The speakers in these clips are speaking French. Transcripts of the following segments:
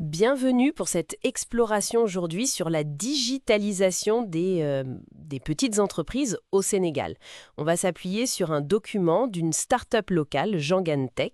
Bienvenue pour cette exploration aujourd'hui sur la digitalisation des petites entreprises au Sénégal. On va s'appuyer sur un document d'une start-up locale, Jangan Tech.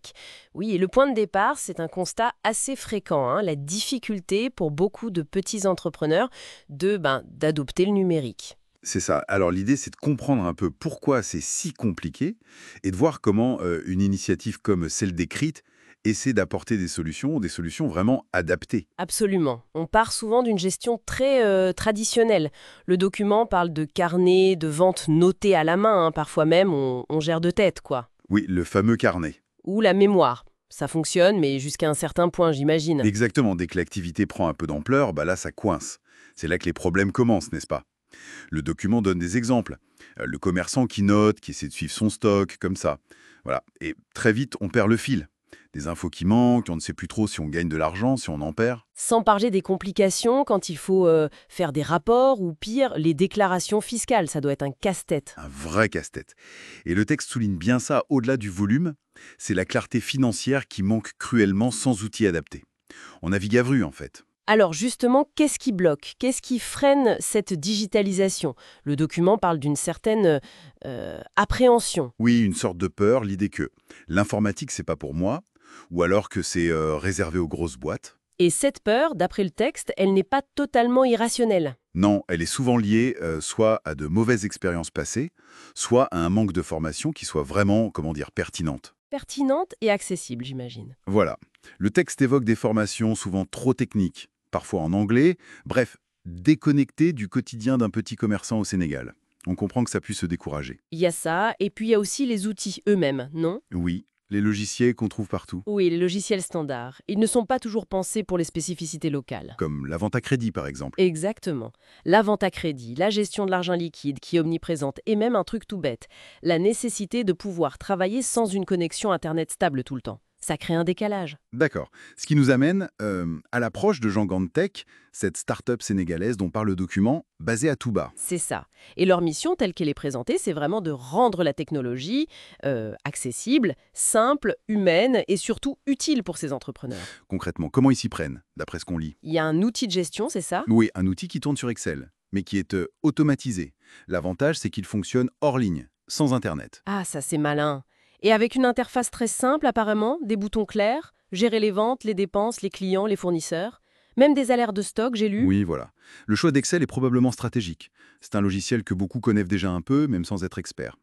Oui, et le point de départ, c'est un constat assez fréquent, la difficulté pour beaucoup de petits entrepreneurs d'adopter le numérique. C'est ça. Alors l'idée, c'est de comprendre un peu pourquoi c'est si compliqué et de voir comment une initiative comme celle décrite essaie d'apporter des solutions vraiment adaptées. Absolument. On part souvent d'une gestion très traditionnelle. Le document parle de carnet, de vente notée à la main, parfois même on gère de tête, quoi. Oui, le fameux carnet. Ou la mémoire. Ça fonctionne, mais jusqu'à un certain point, j'imagine. Exactement, dès que l'activité prend un peu d'ampleur, bah là, ça coince. C'est là que les problèmes commencent, n'est-ce pas? Le document donne des exemples. Le commerçant qui note, qui essaie de suivre son stock, comme ça. Voilà. Et très vite, on perd le fil. Des infos qui manquent, on ne sait plus trop si on gagne de l'argent, si on en perd. Sans parler des complications quand il faut faire des rapports ou pire, les déclarations fiscales. Ça doit être un casse-tête. Un vrai casse-tête. Et le texte souligne bien ça, au-delà du volume, c'est la clarté financière qui manque cruellement sans outils adaptés. On navigue à vue, en fait. Alors justement, qu'est-ce qui bloque? Qu'est-ce qui freine cette digitalisation? Le document parle d'une certaine appréhension. Oui, une sorte de peur, l'idée que l'informatique, c'est pas pour moi, ou alors que c'est réservé aux grosses boîtes. Et cette peur, d'après le texte, elle n'est pas totalement irrationnelle. Non, elle est souvent liée soit à de mauvaises expériences passées, soit à un manque de formation qui soit vraiment, pertinente. Pertinente et accessible, j'imagine. Voilà. Le texte évoque des formations souvent trop techniques, parfois en anglais, bref, déconnectées du quotidien d'un petit commerçant au Sénégal. On comprend que ça puisse se décourager. Il y a ça, et puis il y a aussi les outils eux-mêmes, non? Oui, les logiciels qu'on trouve partout, Oui, les logiciels standards. Ils ne sont pas toujours pensés pour les spécificités locales. comme la vente à crédit par exemple. Exactement. La vente à crédit, la gestion de l'argent liquide qui est omniprésente, et même un truc tout bête, la nécessité de pouvoir travailler sans une connexion Internet stable tout le temps. Ça crée un décalage. D'accord. Ce qui nous amène à l'approche de Jean Gantech, cette start-up sénégalaise dont parle le document, basée à Touba. C'est ça. Et leur mission, telle qu'elle est présentée, c'est vraiment de rendre la technologie accessible, simple, humaine et surtout utile pour ces entrepreneurs. Concrètement, comment ils s'y prennent, d'après ce qu'on lit? Il y a un outil de gestion, c'est ça? Oui, un outil qui tourne sur Excel, mais qui est automatisé. L'avantage, c'est qu'il fonctionne hors ligne, sans Internet. Ah, ça c'est malin. Et avec une interface très simple apparemment, des boutons clairs, gérer les ventes, les dépenses, les clients, les fournisseurs, même des alertes de stock, j'ai lu. Oui, voilà. Le choix d'Excel est probablement stratégique. C'est un logiciel que beaucoup connaissent déjà un peu, même sans être experts.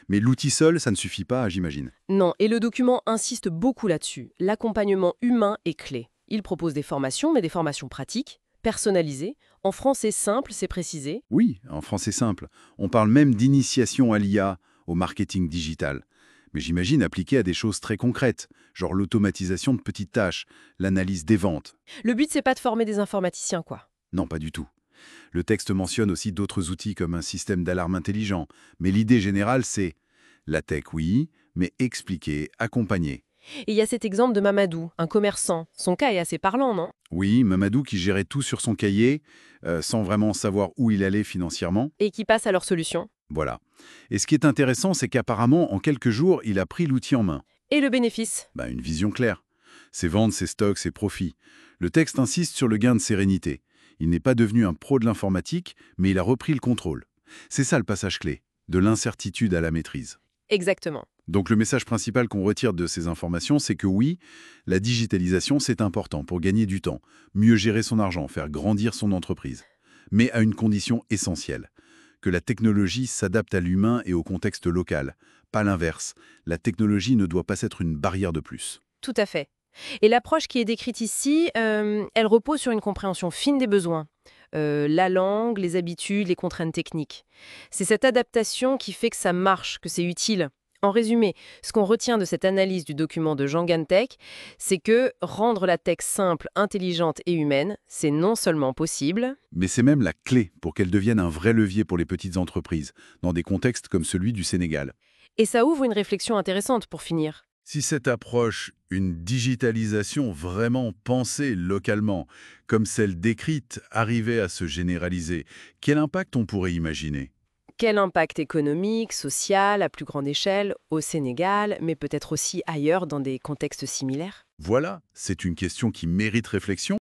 Mais l'outil seul, ça ne suffit pas, j'imagine. Non, et le document insiste beaucoup là-dessus. L'accompagnement humain est clé. Il propose des formations, mais des formations pratiques, personnalisées. En français simple, c'est précisé. Oui, en français simple. On parle même d'initiation à l'IA, au marketing digital. Mais j'imagine appliqué à des choses très concrètes, genre l'automatisation de petites tâches, l'analyse des ventes. Le but, c'est pas de former des informaticiens, quoi. Non, pas du tout. Le texte mentionne aussi d'autres outils comme un système d'alarme intelligent, mais l'idée générale, c'est la tech, oui, mais expliquer, accompagner. Et il y a cet exemple de Mamadou, un commerçant. Son cas est assez parlant, non? Oui, Mamadou qui gérait tout sur son cahier, sans vraiment savoir où il allait financièrement. Et qui passe à leur solution. Voilà. Et ce qui est intéressant, c'est qu'apparemment, en quelques jours, il a pris l'outil en main. Et le bénéfice? Une vision claire. Ses ventes, ses stocks, ses profits. Le texte insiste sur le gain de sérénité. Il n'est pas devenu un pro de l'informatique, mais il a repris le contrôle. C'est ça le passage clé, de l'incertitude à la maîtrise. Exactement. Donc le message principal qu'on retire de ces informations, c'est que oui, la digitalisation, c'est important pour gagner du temps, mieux gérer son argent, faire grandir son entreprise. Mais à une condition essentielle, que la technologie s'adapte à l'humain et au contexte local. Pas l'inverse. La technologie ne doit pas être une barrière de plus. Tout à fait. Et l'approche qui est décrite ici, elle repose sur une compréhension fine des besoins. La langue, les habitudes, les contraintes techniques. C'est cette adaptation qui fait que ça marche, que c'est utile. En résumé, ce qu'on retient de cette analyse du document de Jean Gantech, c'est que rendre la tech simple, intelligente et humaine, c'est non seulement possible, Mais c'est même la clé pour qu'elle devienne un vrai levier pour les petites entreprises, dans des contextes comme celui du Sénégal. et ça ouvre une réflexion intéressante pour finir. Si cette approche, une digitalisation vraiment pensée localement, comme celle décrite, arrivait à se généraliser, quel impact on pourrait imaginer? Quel impact économique, social, à plus grande échelle, au Sénégal, mais peut-être aussi ailleurs dans des contextes similaires? Voilà, c'est une question qui mérite réflexion.